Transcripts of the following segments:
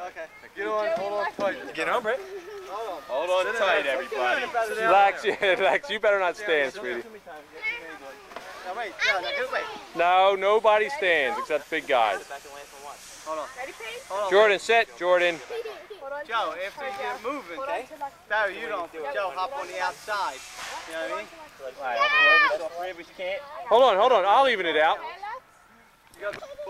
Okay. Get on, hold on tight. Get on, Britt. Hold on tight, everybody. Relax, you better not stand, sweetie. Now wait, wait. No, nobody stands except big guys. Hold on. Ready, Pete? Hold on. Jordan, sit. Jordan. Joe, after you get moving, okay? Barry, you don't. Joe, hop on the outside. You know what I mean? Hold on. I'll even it out.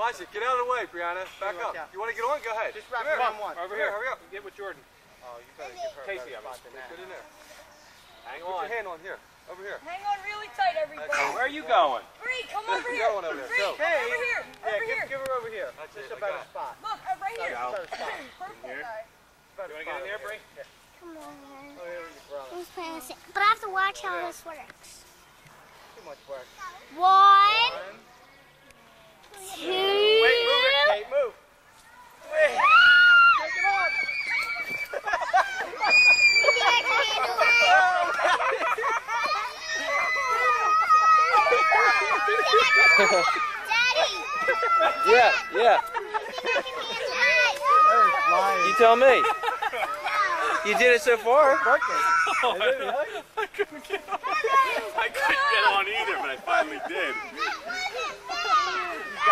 Walshie, get out of the way, Brianna. Back up. You want to get on? Go ahead. Just wrap around one. Over here. Hurry up. Get with Jordan. Oh, you better give her Casey, a Get in there. Hang Put your hand on here. Over here. Hang on really tight, everybody. Where are you going? Bree, come over here. Going over there. Bree, Go. come over here. Over here. Give her over here. That's Just it, a better spot. Look, right here. Perfect. Here. Better You want to get in there, Bree? Come on. Oh, here with your brother. Who's playing it? But I have to watch how this works. Too much work. 1, 2. Wait, move it, Kate, move. Wait. Take it off. Daddy! Yeah. You tell me. You did it so far. I couldn't get on either, but I finally did. I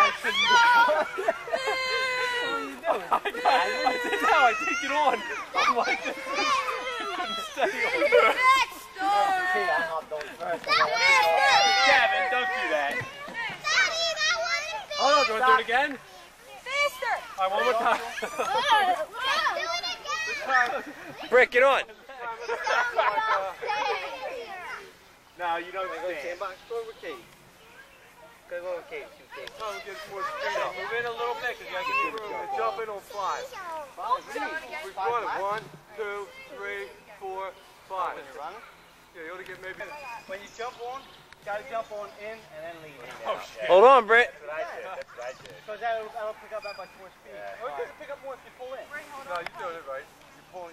did now. I take it on. I'm like this. I couldn't stay on. Gavin, don't do that. Hold on, do you want to do it again? Faster. All right, one more time. Brick, get on. No, you don't stand. Go over Kate. Go over Kate. Oh, we'll get more speed up. Move in a little bit because you got to get room. And jump in on 5. We've got it. 1, 2, 3, 4, 5. Yeah, you ought to get maybe. When you jump on, you got to jump on in and then lean in. Oh, shit. Hold on, Britt. That's what I did. Because that'll pick up that much more speed. Or it doesn't pick up more if you pull in. No, you're doing it right.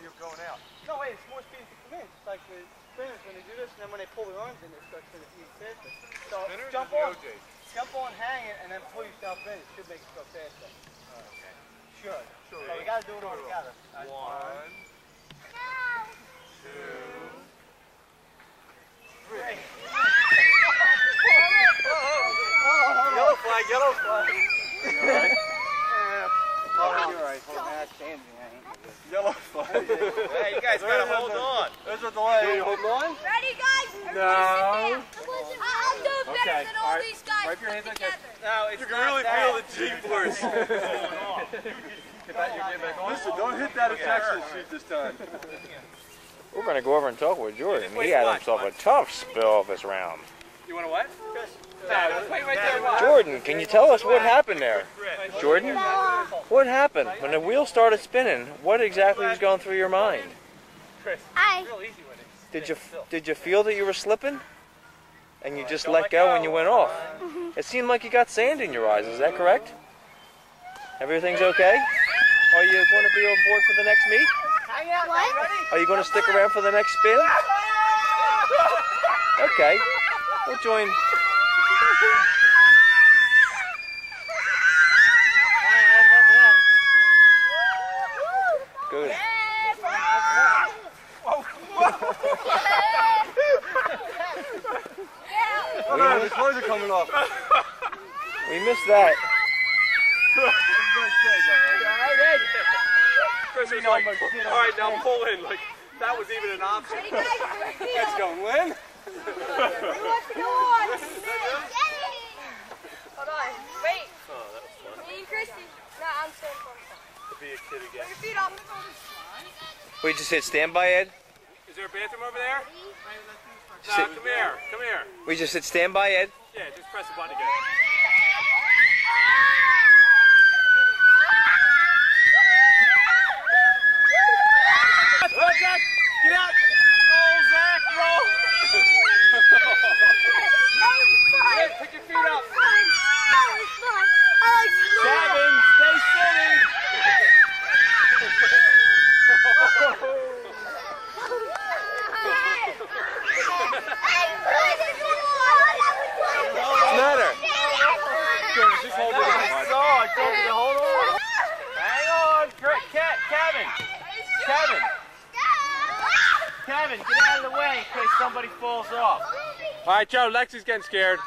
You're going out. No, wait, it's more speed to come in. It's like the spinners when they do this, and then when they pull their arms in, it starts to eat faster. So Spinners jump or on, the OJs? jump on, hang it, and then pull yourself in. It should make it go faster. Okay. Sure. Sure. So we got to do it all together. 1, 2. Yellow flag, yellow flag. Oh, you're right. Hold that standing. Yellow flag. Hey, you guys gotta hold on. There's a delay. Hold on. Ready, guys? No. I'll do it better Okay, than all all right. these guys Wipe your hands put like together. No, it's You can really feel the G-force. Listen, don't hit that ejection sheet this time. We're going to go over and talk with Jordan. He had himself a tough spill this round. You want to what? Wait right there. Jordan, can you tell us what happened there? Jordan, what happened? When the wheel started spinning, what exactly was going through your mind? Did you feel that you were slipping? And you just let go and you went off? It seemed like you got sand in your eyes, is that correct? Everything's okay? Are you going to be on board for the next meet? What? Are you going to stick around for the next spin? Okay, we'll join. Good. The clothes are coming off. We missed that. Chris was like, all right, now pull in. Like, that was even an option. Ready, guys? Let's go, Lynn. Who wants to go on? Hold on. Wait. Oh, that was fun. Me and Christy. Nah, I'm staying for To be a kid again. Put your feet up. We just hit standby, Ed. Is there a bathroom over there? Just No, hit, come here. Come here. we just hit standby, Ed. Yeah, just press the button again. Zach, get out! Roll, Zach, roll! Hey, pick your feet up. Gavin, stay sitting. What's the matter? Just hold it. Kevin, get out of the way in case somebody falls off. All right, Joe, Lexi's getting scared.